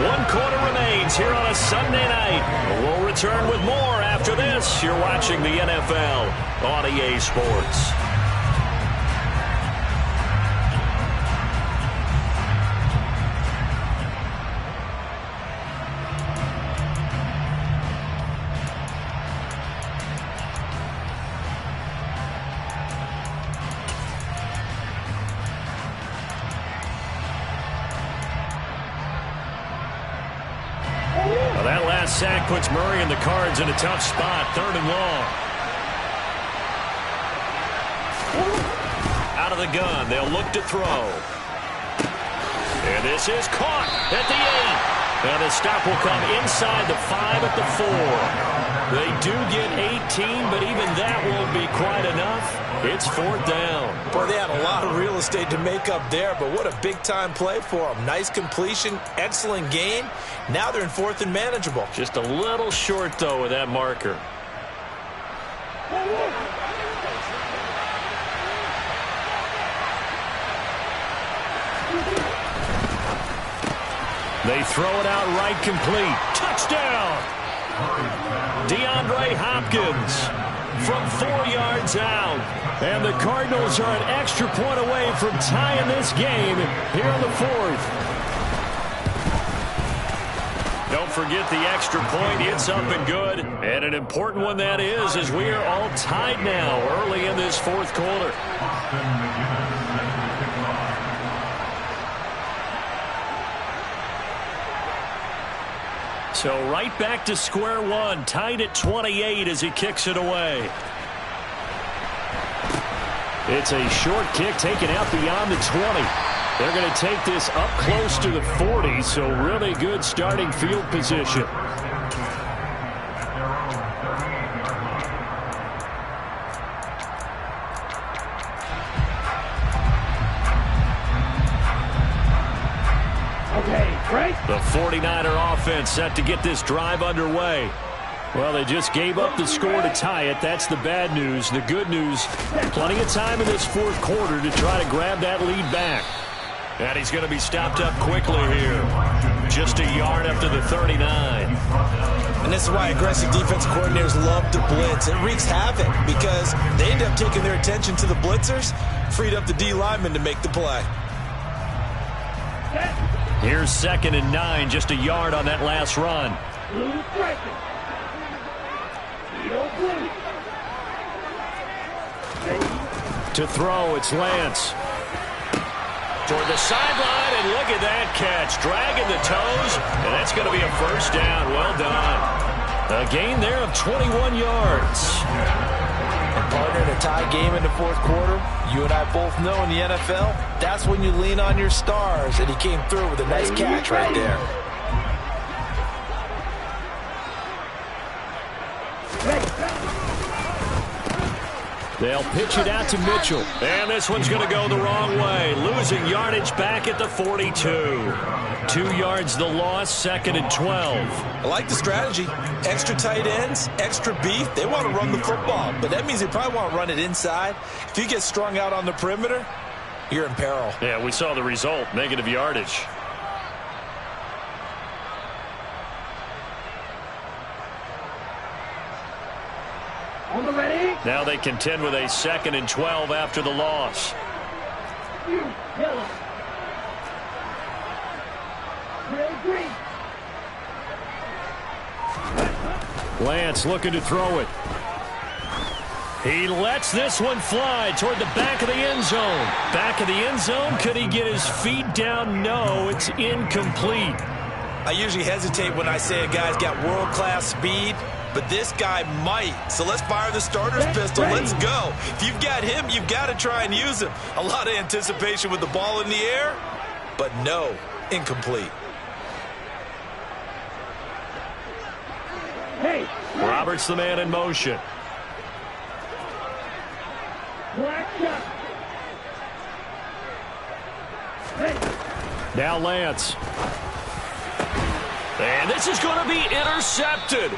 Speaker 6: 1 quarter remains here on a Sunday night. We'll return with more after this. You're watching the NFL on EA Sports. Sack puts Murray and the Cards in a tough spot. 3rd and long. Out of the gun. They'll look to throw. And this is caught at the 8. And the stop will come inside the 5 at the 4. They do get 18, but even that won't be quite enough. It's 4th down.
Speaker 2: Boy, they had a lot of real estate to make up there, but what a big-time play for them. Nice completion, excellent gain. Now they're in 4th and manageable.
Speaker 6: Just a little short, though, with that marker. They throw it out right, complete. Touchdown! DeAndre Hopkins. from 4 yards out. And the Cardinals are an extra point away from tying this game here in the 4th. Don't forget the extra point. It's up and good. And an important one that is, as we are all tied now early in this 4th quarter. So right back to square one, tied at 28 as he kicks it away. It's a short kick taken out beyond the 20. They're going to take this up close to the 40, so really good starting field position. The 49er offense set to get this drive underway. Well, they just gave up the score to tie it. That's the bad news. The good news, plenty of time in this 4th quarter to try to grab that lead back. And he's going to be stopped up quickly here. Just a yard up to the 39.
Speaker 2: And this is why aggressive defensive coordinators love to blitz. It wreaks havoc because they end up taking their attention to the blitzers, freed up the D lineman to make the play.
Speaker 6: Here's 2nd and 9, just a yard on that last run. To throw, it's Lance. Toward the sideline, and look at that catch. Dragging the toes, and that's going to be a first down. Well done. A gain there of 21 yards.
Speaker 3: And partner, in a tie game in the 4th quarter, you and I both know in the NFL, that's when you lean on your stars, and he came through with a nice catch right there.
Speaker 6: They'll pitch it out to Mitchell. And this one's going to go the wrong way. Losing yardage back at the 42. 2 yards the loss, 2nd and 12.
Speaker 2: I like the strategy. Extra tight ends, extra beef. They want to run the football, but that means they probably want to run it inside. If you get strung out on the perimeter, you're in peril.
Speaker 6: Yeah, we saw the result, negative yardage. Now they contend with a 2nd and 12 after the loss. Lance looking to throw it. He lets this one fly toward the back of the end zone. Back of the end zone. Could he get his feet down? No, it's incomplete.
Speaker 2: I usually hesitate when I say a guy's got world-class speed, but this guy might. So let's fire the starter's pistol. Let's go. If you've got him, you've got to try and use him. A lot of anticipation with the ball in the air, but no, incomplete.
Speaker 5: Hey,
Speaker 6: Roberts the man in motion. Now Lance. And this is going to be intercepted.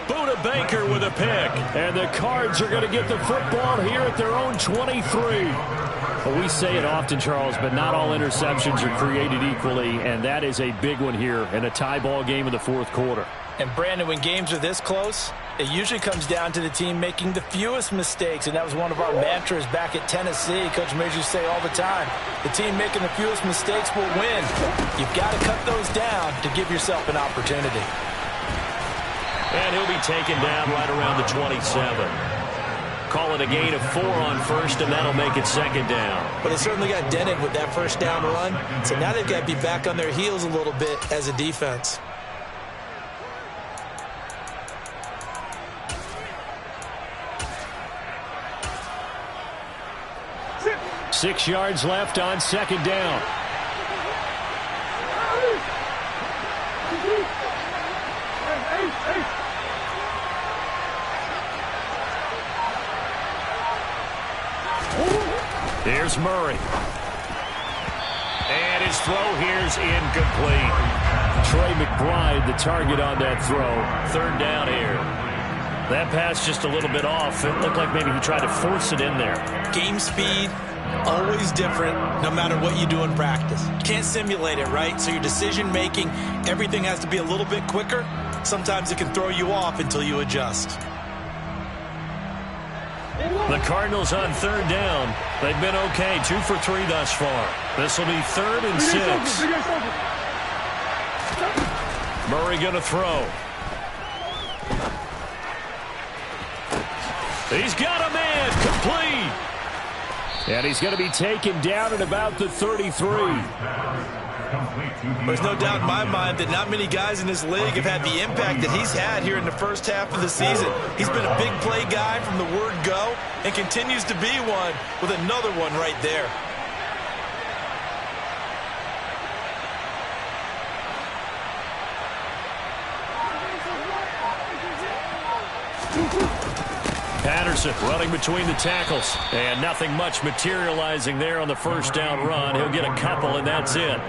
Speaker 6: Buda Baker with a pick. And the Cards are going to get the football here at their own 23. Well, we say it often, Charles, but not all interceptions are created equally, and that is a big one here in a tie ball game in the 4th quarter.
Speaker 3: And, Brandon, when games are this close, it usually comes down to the team making the fewest mistakes, and that was one of our mantras back at Tennessee. Coach Major used to say all the time, the team making the fewest mistakes will win. You've got to cut those down to give yourself an opportunity.
Speaker 6: And he'll be taken down right around the 27. Call it a gain of 4 on first, and that'll make it 2nd down.
Speaker 2: But they certainly got dented with that first down run, so now they've got to be back on their heels a little bit as a defense.
Speaker 6: Six yards left on 2nd down. Here's Murray. And his throw here's incomplete. Trey McBride, the target on that throw. 3rd down here. That pass just a little bit off. It looked like maybe he tried to force it in there.
Speaker 2: Game speed, always different, no matter what you do in practice. You can't simulate it, right? So your decision-making, everything has to be a little bit quicker. Sometimes it can throw you off until you adjust.
Speaker 6: The Cardinals on third down. They've been okay, 2 for 3 thus far. This will be 3rd and 6. Murray going to throw. He's got a man, complete. And he's going to be taken down at about the 33.
Speaker 2: There's no doubt in my mind that not many guys in this league have had the impact that he's had here in the first half of the season. He's been a big play guy from the word go and continues to be one with another one right there.
Speaker 6: Patterson running between the tackles. And nothing much materializing there on the first down run. He'll get a couple, and that's it.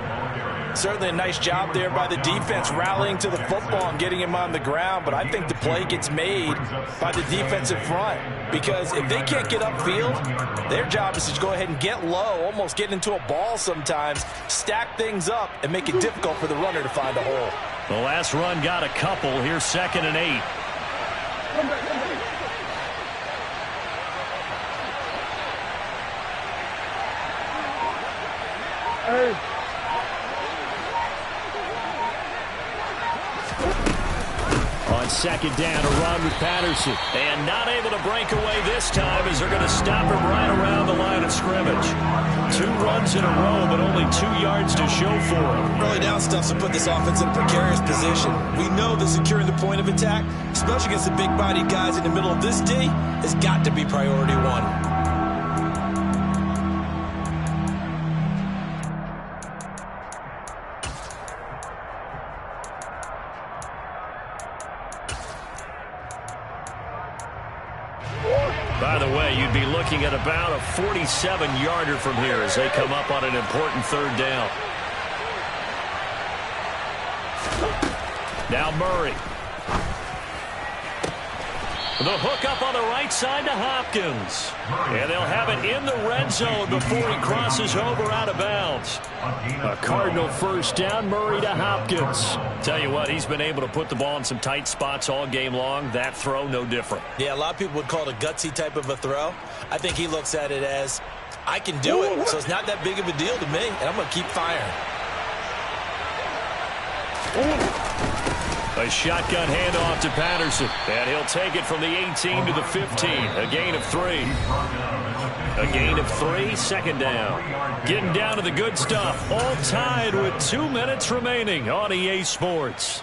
Speaker 3: Certainly a nice job there by the defense rallying to the football and getting him on the ground, but I think the play gets made by the defensive front because if they can't get upfield, their job is to go ahead and get low, almost get into a ball sometimes, stack things up, and make it difficult for the runner to find a hole.
Speaker 6: The last run got a couple. Here's 2nd and 8. On 2nd down, a run with Patterson. And not able to break away this time as they're going to stop him right around the line of scrimmage. 2 runs in a row, but only 2 yards to show for him.
Speaker 2: Early down stuff to put this offense in a precarious position. We know that securing the point of attack, especially against the big-bodied guys in the middle of this D, has got to be priority 1.
Speaker 6: By the way, you'd be looking at about a 47-yarder from here as they come up on an important 3rd down. Now Murray. The hook up on the right side to Hopkins. And they'll have it in the red zone before he crosses over out of bounds. A Cardinal first down, Murray to Hopkins. Tell you what, he's been able to put the ball in some tight spots all game long. That throw, no different.
Speaker 2: Yeah, a lot of people would call it a gutsy type of a throw. I think he looks at it as, I can do it, so it's not that big of a deal to me, and I'm going to keep firing.
Speaker 6: A shotgun handoff to Patterson. And he'll take it from the 18 to the 15. A gain of 3. A gain of 3, 2nd down. Getting down to the good stuff. All tied with 2 minutes remaining on EA Sports.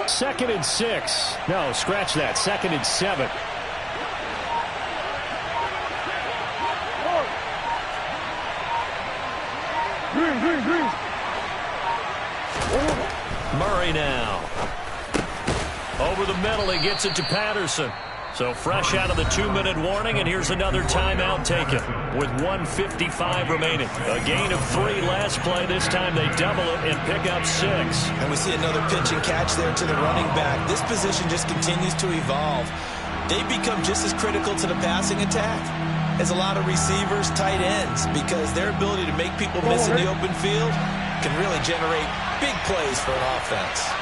Speaker 6: Second and 6. No, scratch that. 2nd and 7. Murray now. Over the middle, he gets it to Patterson. So fresh out of the 2-minute warning, and here's another timeout taken with 1:55 remaining. A gain of 3 last play. This time they double it and pick up 6.
Speaker 2: And we see another pitch and catch there to the running back. This position just continues to evolve. They become just as critical to the passing attack as a lot of receivers, tight ends, because their ability to make people miss in the open field can really generate big plays for an offense.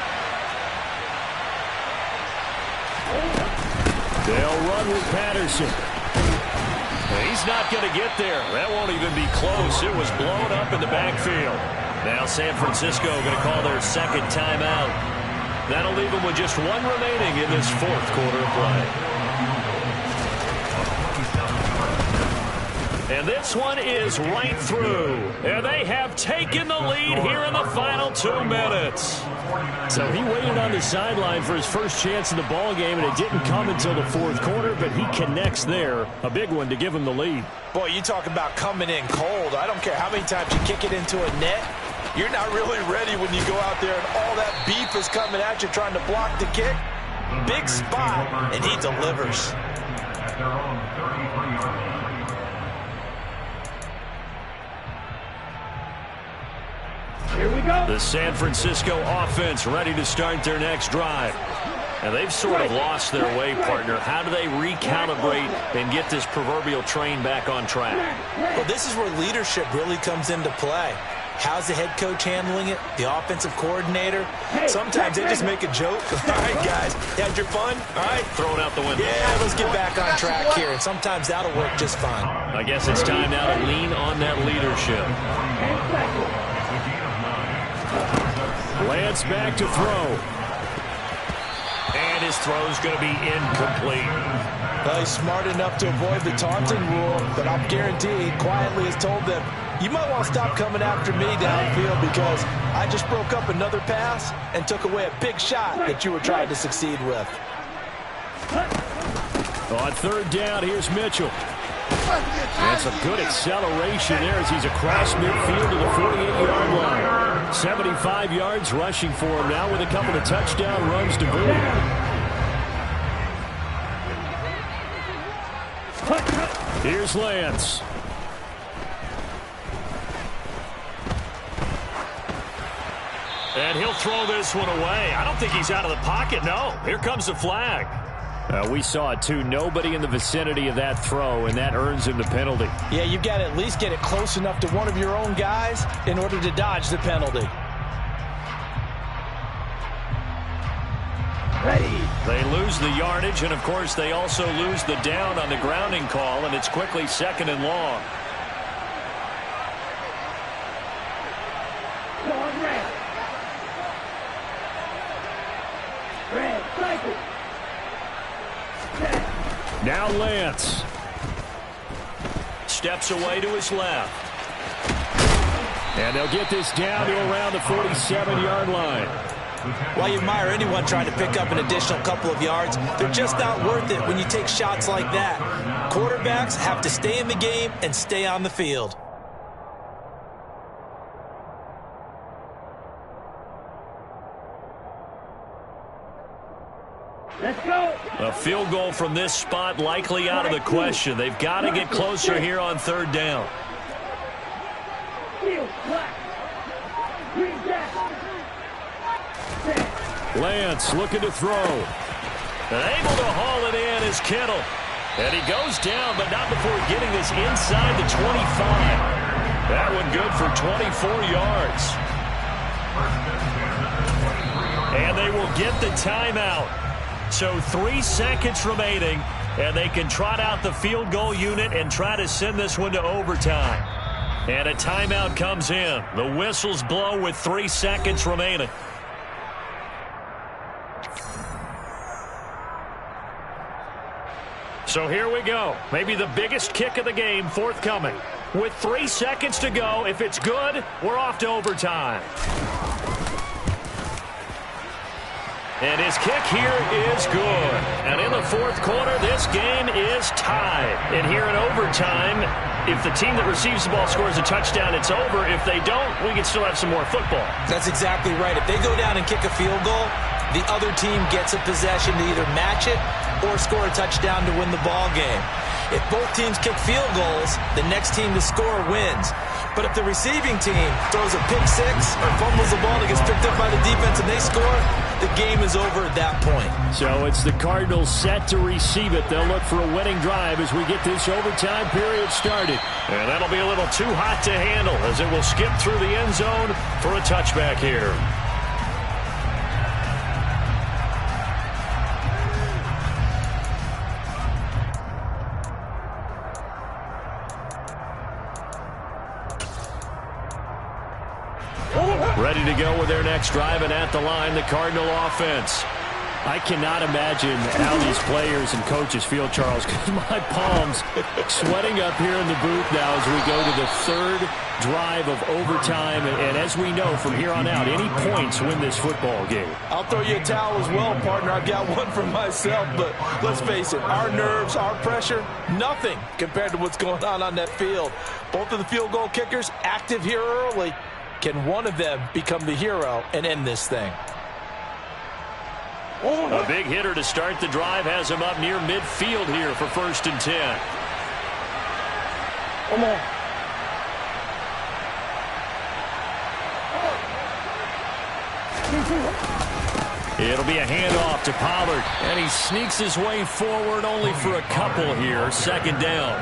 Speaker 6: They'll run with Patterson. He's not going to get there. That won't even be close. It was blown up in the backfield. Now San Francisco going to call their 2nd timeout. That'll leave them with just 1 remaining in this 4th quarter of play. And this one is right through. And they have taken the lead here in the final 2 minutes. So he waited on the sideline for his first chance in the ball game, and it didn't come until the 4th quarter, but he connects there. A big one to give him the lead.
Speaker 3: Boy, you talk about coming in cold. I don't care how many times you kick it into a net. You're not really ready when you go out there and all that beef is coming at you trying to block the kick. Big spot, and he delivers.
Speaker 6: The San Francisco offense ready to start their next drive. And they've sort of lost their way, partner. How do they recalibrate and get this proverbial train back on track?
Speaker 2: Well, this is where leadership really comes into play. How's the head coach handling it? The offensive coordinator? Sometimes they just make a joke. All right, guys, you had your fun? All right.
Speaker 6: Throw it out the window.
Speaker 2: Yeah, let's get back on track here. And sometimes that'll work just fine.
Speaker 6: I guess it's time now to lean on that leadership.
Speaker 1: Lance back to throw.
Speaker 6: And his throw's going to be incomplete.
Speaker 2: Well, he's smart enough to avoid the taunting rule, but I'm guaranteed quietly has told them, you might want to stop coming after me downfield because I just broke up another pass and took away a big shot that you were trying to succeed with.
Speaker 1: On third down, here's Mitchell. And some good acceleration there as he's across midfield to the 48-yard line. 75 yards rushing for him now with a couple of touchdown runs to boot. Here's Lance.
Speaker 6: And he'll throw this one away. I don't think he's out of the pocket. No, here comes the flag.
Speaker 1: We saw it too. Nobody in the vicinity of that throw, and that earns him the penalty.
Speaker 2: Yeah, you've got to at least get it close enough to one of your own guys in order to dodge the penalty.
Speaker 6: They lose the yardage, and of course they also lose the down on the grounding call, and it's quickly 2nd and long.
Speaker 1: Now Lance.
Speaker 6: Steps away to his left.
Speaker 1: And they'll get this down to around the 47-yard line.
Speaker 2: While you admire anyone trying to pick up an additional couple of yards, they're just not worth it when you take shots like that. Quarterbacks have to stay in the game and stay on the field.
Speaker 5: Let's go.
Speaker 6: A field goal from this spot likely out of the question. They've got to get closer here on third down.
Speaker 1: Lance looking to throw.
Speaker 6: And able to haul it in is Kittle. And he goes down, but not before getting this inside the 25. That one good for 24 yards. And they will get the timeout. So 3 seconds remaining, and they can trot out the field goal unit and try to send this one to overtime. And a timeout comes in. The whistles blow with 3 seconds remaining. So here we go. Maybe the biggest kick of the game forthcoming. With 3 seconds to go, if it's good, we're off to overtime. And his kick here is good. And in the fourth quarter, this game is tied. And here in overtime, if the team that receives the ball scores a touchdown, it's over. If they don't, we can still have some more football.
Speaker 2: That's exactly right. If they go down and kick a field goal, the other team gets a possession to either match it or score a touchdown to win the ball game. If both teams kick field goals, the next team to score wins. But if the receiving team throws a pick six or fumbles the ball that gets picked up by the defense and they score, the game is over at that point.
Speaker 1: So it's the Cardinals set to receive it. They'll look for a winning drive as we get this overtime period started.
Speaker 6: And that'll be a little too hot to handle as it will skip through the end zone for a touchback here. Ready to go with their next drive, and at the line, the Cardinal offense.
Speaker 1: I cannot imagine how these players and coaches feel, Charles, because my palms sweating up here in the booth now as we go to the third drive of overtime. And as we know, from here on out, any points win this football game.
Speaker 2: I'll throw you a towel as well, partner. I've got one for myself, but let's face it, our nerves, our pressure, nothing compared to what's going on that field. Both of the field goal kickers active here early. Can one of them become the hero and end this thing?
Speaker 6: A big hitter to start the drive has him up near midfield here for 1st and 10.
Speaker 5: Come on.
Speaker 6: It'll be a handoff to Pollard, and he sneaks his way forward only for a couple here. Second down.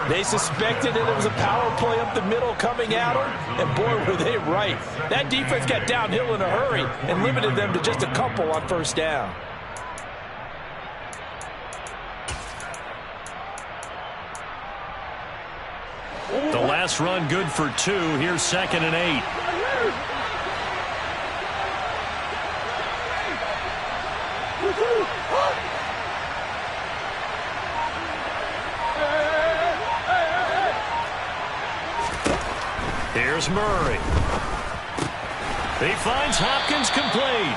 Speaker 3: They suspected that it was a power play up the middle coming at them, and boy, were they right. That defense got downhill in a hurry and limited them to just a couple on first down.
Speaker 6: The last run good for 2. Here's 2nd and 8. Here's Murray. He finds Hopkins complete.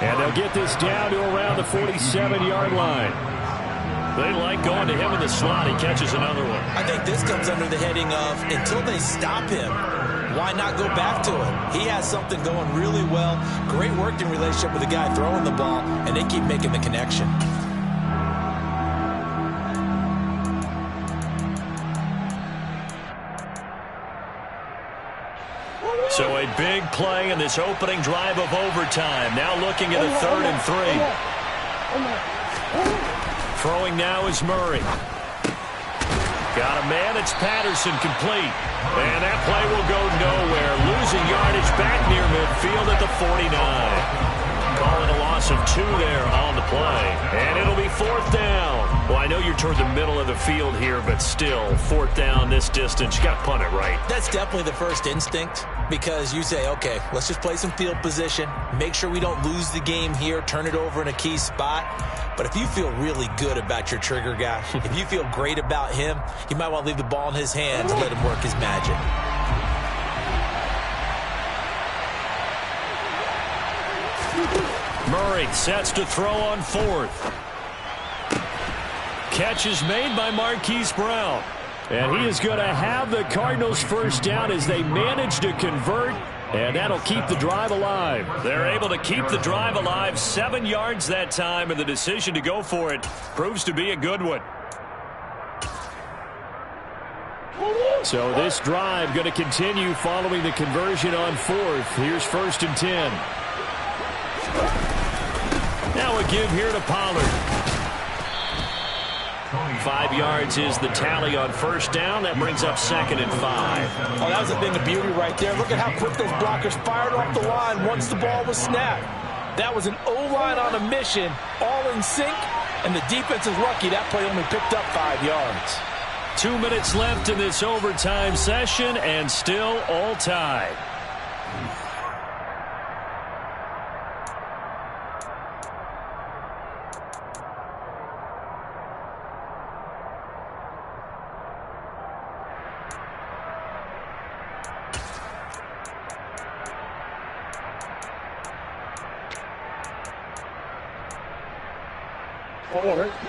Speaker 1: And they'll get this down to around the 47-yard line.
Speaker 6: They like going to him in the slot. He catches another one.
Speaker 2: I think this comes under the heading of until they stop him, why not go back to him? He has something going really well. Great working relationship with the guy throwing the ball, and they keep making the connection.
Speaker 6: So a big play in this opening drive of overtime. Now looking at a 3rd and 3. Throwing now is Murray. Got a man. It's Patterson complete. And that play will go nowhere. Losing yardage back near midfield at the 49. Calling a loss of 2 there on the play. And it'll be 4th down. Well, I know you're toward the middle of the field here, but still, 4th down this distance. You got to punt it right.
Speaker 2: That's definitely the first instinct, because you say, okay, let's just play some field position, make sure we don't lose the game here, turn it over in a key spot. But if you feel really good about your trigger guy, if you feel great about him, you might want to leave the ball in his hands and let him work his magic.
Speaker 6: Murray sets to throw on 4th. Catch is made by Marquise Brown.
Speaker 1: And he is going to have the Cardinals first down as they manage to convert, and that'll keep the drive alive.
Speaker 6: They're able to keep the drive alive, 7 yards that time, and the decision to go for it proves to be a good one.
Speaker 1: So this drive going to continue following the conversion on 4th. Here's 1st and 10.
Speaker 6: Now a give here to Pollard. 5 yards is the tally on first down. That brings up 2nd and 5.
Speaker 3: Oh, that was a thing of beauty right there. Look at how quick those blockers fired off the line once the ball was snapped. That was an O-line on a mission, all in sync, and the defense is lucky that play only picked up 5 yards.
Speaker 6: 2 minutes left in this overtime session, and still all tied.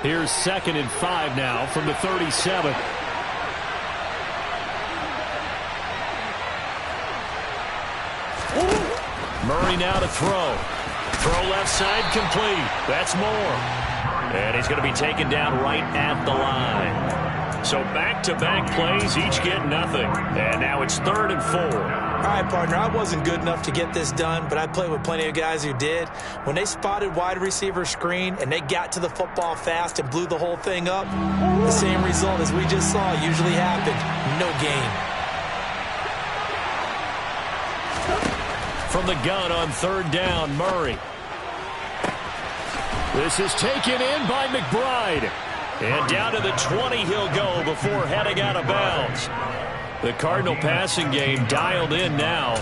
Speaker 1: Here's 2nd and 5 now from the 37.
Speaker 6: Murray now to throw. Throw left side complete. That's more. And he's going to be taken down right at the line. So back-to-back plays, each get nothing. And now it's 3rd and 4.
Speaker 2: All right, partner, I wasn't good enough to get this done, but I played with plenty of guys who did. When they spotted wide receiver screen and they got to the football fast and blew the whole thing up, the same result as we just saw usually happened. No gain.
Speaker 6: From the gun on 3rd down, Murray.
Speaker 1: This is taken in by McBride.
Speaker 6: And down to the 20 he'll go before heading out of bounds. The Cardinal passing game dialed in now.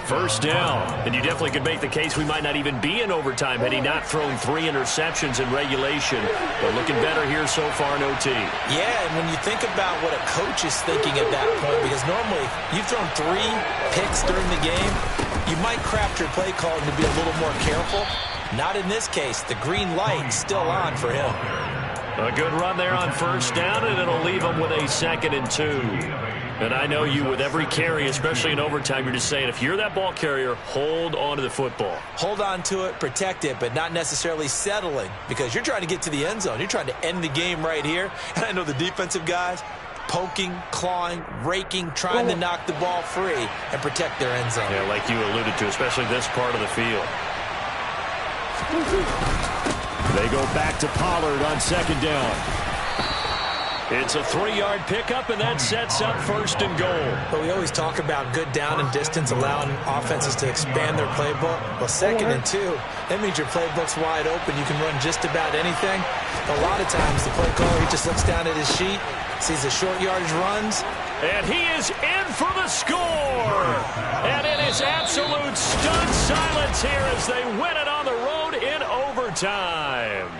Speaker 6: First down. And you definitely could make the case we might not even be in overtime had he not thrown 3 interceptions in regulation. But looking better here so far in OT.
Speaker 2: Yeah, and when you think about what a coach is thinking at that point, because normally you've thrown 3 picks during the game, you might craft your play calling to be a little more careful. Not in this case. The green light still on for him.
Speaker 6: A good run there on first down, and it'll leave him with a 2nd and 2. And I know you, with every carry, especially in overtime, you're just saying, if you're that ball carrier, hold on to the football.
Speaker 2: Hold on to it, protect it, but not necessarily settling, because you're trying to get to the end zone. You're trying to end the game right here. And I know the defensive guys poking, clawing, raking, trying to knock the ball free and protect their end zone.
Speaker 6: Yeah, like you alluded to, especially this part of the field.
Speaker 1: They go back to Pollard on second down.
Speaker 6: It's a 3-yard pickup, and that sets up first and goal.
Speaker 2: But we always talk about good down and distance, allowing offenses to expand their playbook. Well, 2nd and 2, that means your playbook's wide open. You can run just about anything. A lot of times, the play caller, he just looks down at his sheet, sees the short yardage runs.
Speaker 6: And he is in for the score. And it is absolute stunned silence here as they win it on the road in overtime.